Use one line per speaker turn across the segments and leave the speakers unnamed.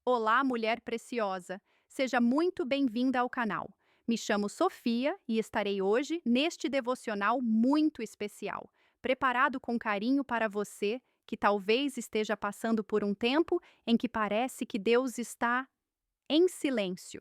Olá, mulher preciosa! Seja muito bem-vinda ao canal. Me chamo Sofia e estarei hoje neste devocional muito especial, preparado com carinho para você que talvez esteja passando por um tempo em que parece que Deus está em silêncio.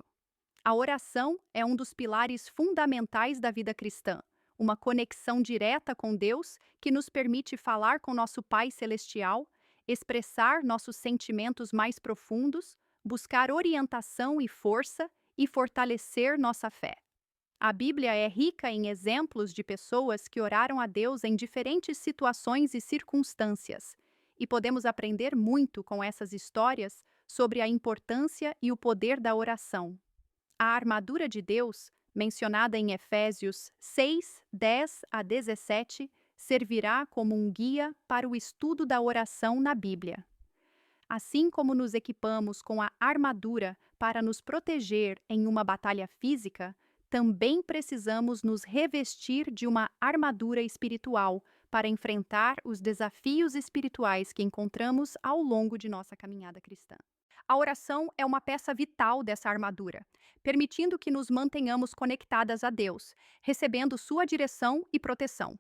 A oração é um dos pilares fundamentais da vida cristã, uma conexão direta com Deus que nos permite falar com nosso Pai Celestial, expressar nossos sentimentos mais profundos, buscar orientação e força e fortalecer nossa fé. A Bíblia é rica em exemplos de pessoas que oraram a Deus em diferentes situações e circunstâncias, e podemos aprender muito com essas histórias sobre a importância e o poder da oração. A armadura de Deus, mencionada em Efésios 6, 10 a 17, servirá como um guia para o estudo da oração na Bíblia. Assim como nos equipamos com a armadura para nos proteger em uma batalha física, também precisamos nos revestir de uma armadura espiritual para enfrentar os desafios espirituais que encontramos ao longo de nossa caminhada cristã. A oração é uma peça vital dessa armadura, permitindo que nos mantenhamos conectadas a Deus, recebendo sua direção e proteção.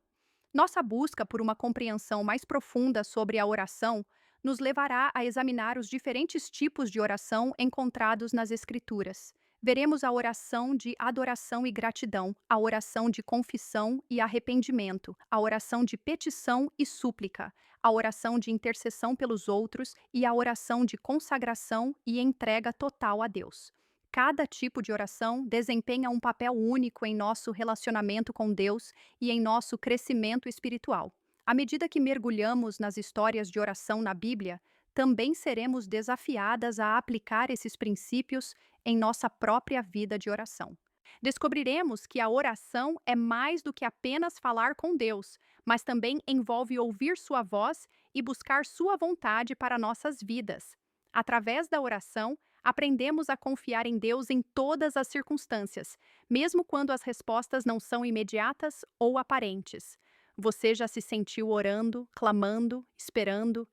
Nossa busca por uma compreensão mais profunda sobre a oração nos levará a examinar os diferentes tipos de oração encontrados nas Escrituras. Veremos a oração de adoração e gratidão, a oração de confissão e arrependimento, a oração de petição e súplica, a oração de intercessão pelos outros e a oração de consagração e entrega total a Deus. Cada tipo de oração desempenha um papel único em nosso relacionamento com Deus e em nosso crescimento espiritual. À medida que mergulhamos nas histórias de oração na Bíblia, também seremos desafiadas a aplicar esses princípios em nossa própria vida de oração. Descobriremos que a oração é mais do que apenas falar com Deus, mas também envolve ouvir sua voz e buscar sua vontade para nossas vidas. Através da oração, aprendemos a confiar em Deus em todas as circunstâncias, mesmo quando as respostas não são imediatas ou aparentes. Você já se sentiu orando, clamando, esperando,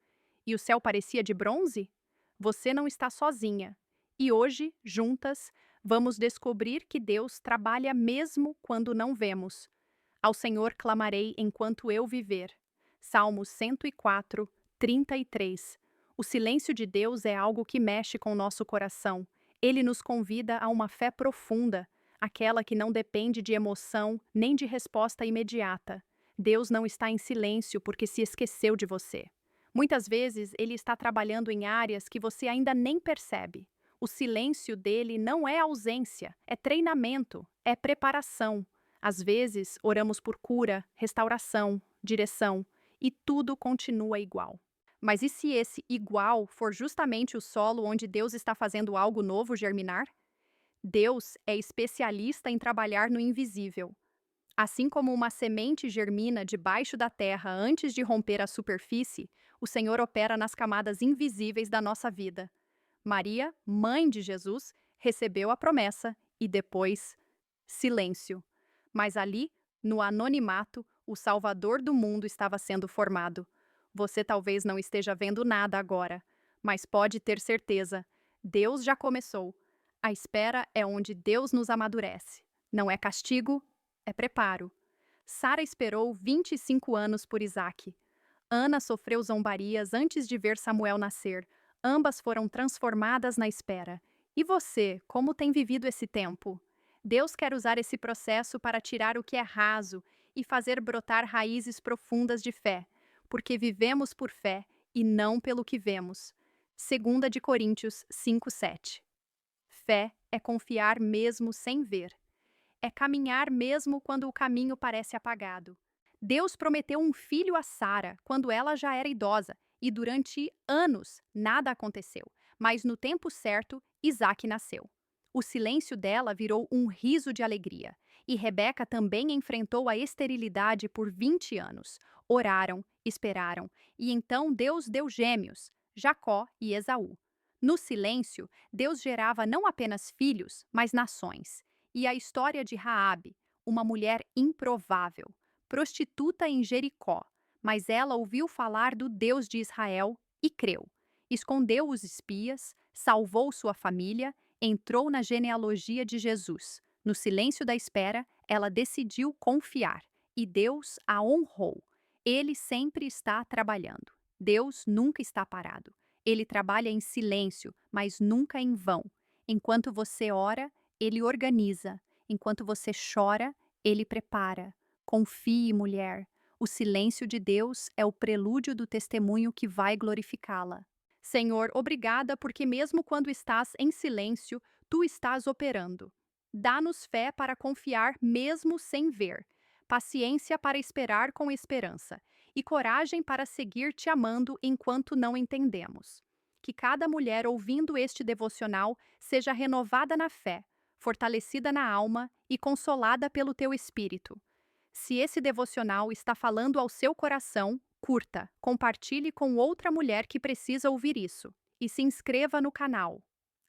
e o céu parecia de bronze? Você não está sozinha. E hoje, juntas, vamos descobrir que Deus trabalha mesmo quando não vemos. Ao Senhor clamarei enquanto eu viver. Salmos 104, 33. O silêncio de Deus é algo que mexe com nosso coração. Ele nos convida a uma fé profunda, aquela que não depende de emoção nem de resposta imediata. Deus não está em silêncio porque se esqueceu de você. Muitas vezes, ele está trabalhando em áreas que você ainda nem percebe. O silêncio dele não é ausência, é treinamento, é preparação. Às vezes, oramos por cura, restauração, direção, e tudo continua igual. Mas e se esse igual for justamente o solo onde Deus está fazendo algo novo germinar? Deus é especialista em trabalhar no invisível. Assim como uma semente germina debaixo da terra antes de romper a superfície, o Senhor opera nas camadas invisíveis da nossa vida. Maria, mãe de Jesus, recebeu a promessa e depois, silêncio. Mas ali, no anonimato, o Salvador do mundo estava sendo formado. Você talvez não esteja vendo nada agora, mas pode ter certeza, Deus já começou. A espera é onde Deus nos amadurece. Não é castigo, é preparo. Sara esperou 25 anos por Isaque. Ana sofreu zombarias antes de ver Samuel nascer. Ambas foram transformadas na espera. E você, como tem vivido esse tempo? Deus quer usar esse processo para tirar o que é raso e fazer brotar raízes profundas de fé, porque vivemos por fé e não pelo que vemos. 2 de Coríntios 5:7. Fé é confiar mesmo sem ver. É caminhar mesmo quando o caminho parece apagado. Deus prometeu um filho a Sara quando ela já era idosa, e durante anos nada aconteceu, mas no tempo certo, Isaque nasceu. O silêncio dela virou um riso de alegria, e Rebeca também enfrentou a esterilidade por 20 anos. Oraram, esperaram, e então Deus deu gêmeos, Jacó e Esaú. No silêncio, Deus gerava não apenas filhos, mas nações. E a história de Raabe, uma mulher improvável, prostituta em Jericó, mas ela ouviu falar do Deus de Israel e creu. Escondeu os espias, salvou sua família, entrou na genealogia de Jesus. No silêncio da espera, ela decidiu confiar e Deus a honrou. Ele sempre está trabalhando. Deus nunca está parado. Ele trabalha em silêncio, mas nunca em vão. Enquanto você ora, ele organiza. Enquanto você chora, ele prepara. Confie, mulher. O silêncio de Deus é o prelúdio do testemunho que vai glorificá-la. Senhor, obrigada porque mesmo quando estás em silêncio, tu estás operando. Dá-nos fé para confiar mesmo sem ver, paciência para esperar com esperança e coragem para seguir te amando enquanto não entendemos. Que cada mulher ouvindo este devocional seja renovada na fé, fortalecida na alma e consolada pelo teu espírito. Se esse devocional está falando ao seu coração, curta, compartilhe com outra mulher que precisa ouvir isso e se inscreva no canal.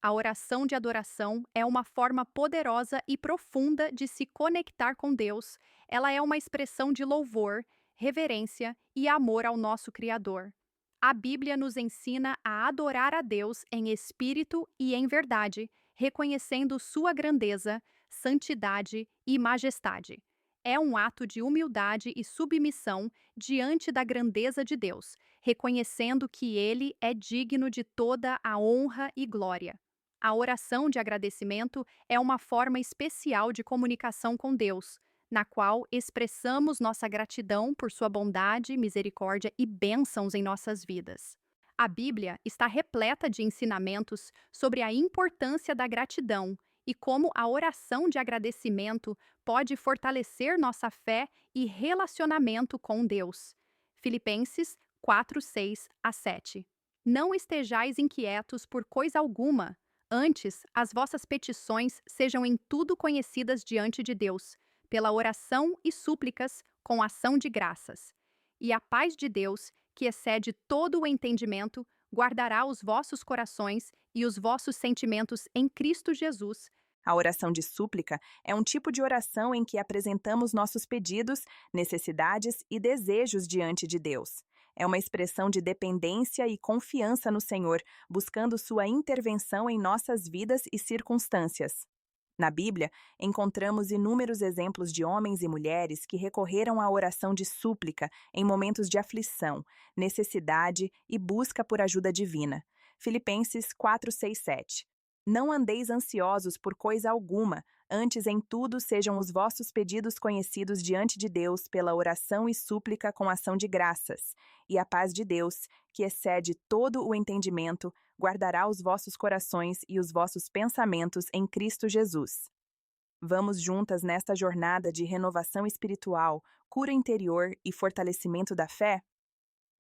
A oração de adoração é uma forma poderosa e profunda de se conectar com Deus. Ela é uma expressão de louvor, reverência e amor ao nosso Criador. A Bíblia nos ensina a adorar a Deus em espírito e em verdade, reconhecendo sua grandeza, santidade e majestade. É um ato de humildade e submissão diante da grandeza de Deus, reconhecendo que Ele é digno de toda a honra e glória. A oração de agradecimento é uma forma especial de comunicação com Deus, na qual expressamos nossa gratidão por sua bondade, misericórdia e bênçãos em nossas vidas. A Bíblia está repleta de ensinamentos sobre a importância da gratidão e como a oração de agradecimento pode fortalecer nossa fé e relacionamento com Deus. Filipenses 4, 6 a 7. Não estejais inquietos por coisa alguma. Antes, as vossas petições sejam em tudo conhecidas diante de Deus, pela oração e súplicas com ação de graças. E a paz de Deus, que excede todo o entendimento, guardará os vossos corações e os vossos sentimentos em Cristo Jesus.
A oração de súplica é um tipo de oração em que apresentamos nossos pedidos, necessidades e desejos diante de Deus. É uma expressão de dependência e confiança no Senhor, buscando sua intervenção em nossas vidas e circunstâncias. Na Bíblia, encontramos inúmeros exemplos de homens e mulheres que recorreram à oração de súplica em momentos de aflição, necessidade e busca por ajuda divina. Filipenses 4, 6, 7. Não andeis ansiosos por coisa alguma, antes em tudo sejam os vossos pedidos conhecidos diante de Deus pela oração e súplica com ação de graças. E a paz de Deus, que excede todo o entendimento, guardará os vossos corações e os vossos pensamentos em Cristo Jesus. Vamos juntas nesta jornada de renovação espiritual, cura interior e fortalecimento da fé?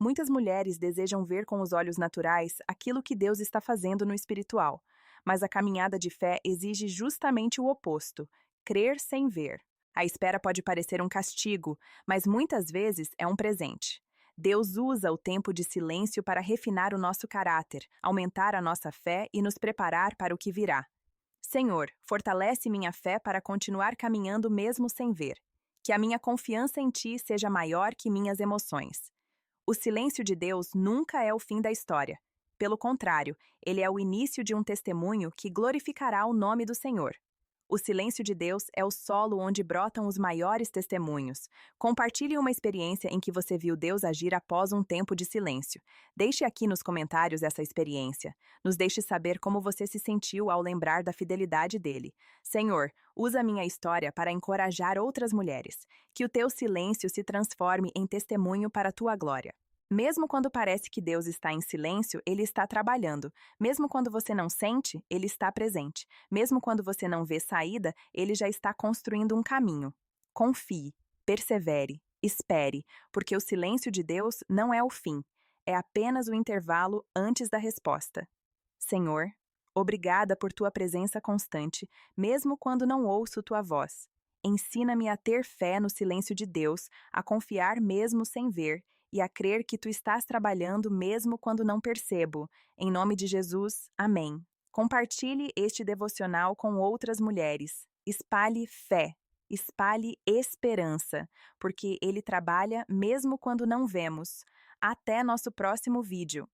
Muitas mulheres desejam ver com os olhos naturais aquilo que Deus está fazendo no espiritual, mas a caminhada de fé exige justamente o oposto: crer sem ver. A espera pode parecer um castigo, mas muitas vezes é um presente. Deus usa o tempo de silêncio para refinar o nosso caráter, aumentar a nossa fé e nos preparar para o que virá. Senhor, fortalece minha fé para continuar caminhando mesmo sem ver. Que a minha confiança em Ti seja maior que minhas emoções. O silêncio de Deus nunca é o fim da história. Pelo contrário, ele é o início de um testemunho que glorificará o nome do Senhor. O silêncio de Deus é o solo onde brotam os maiores testemunhos. Compartilhe uma experiência em que você viu Deus agir após um tempo de silêncio. Deixe aqui nos comentários essa experiência. Nos deixe saber como você se sentiu ao lembrar da fidelidade dele. Senhor, usa minha história para encorajar outras mulheres. Que o teu silêncio se transforme em testemunho para a tua glória. Mesmo quando parece que Deus está em silêncio, Ele está trabalhando. Mesmo quando você não sente, Ele está presente. Mesmo quando você não vê saída, Ele já está construindo um caminho. Confie, persevere, espere, porque o silêncio de Deus não é o fim, é apenas o intervalo antes da resposta. Senhor, obrigada por tua presença constante, mesmo quando não ouço tua voz. Ensina-me a ter fé no silêncio de Deus, a confiar mesmo sem ver, e a crer que tu estás trabalhando mesmo quando não percebo. Em nome de Jesus, amém. Compartilhe este devocional com outras mulheres. Espalhe fé, espalhe esperança, porque ele trabalha mesmo quando não vemos. Até nosso próximo vídeo.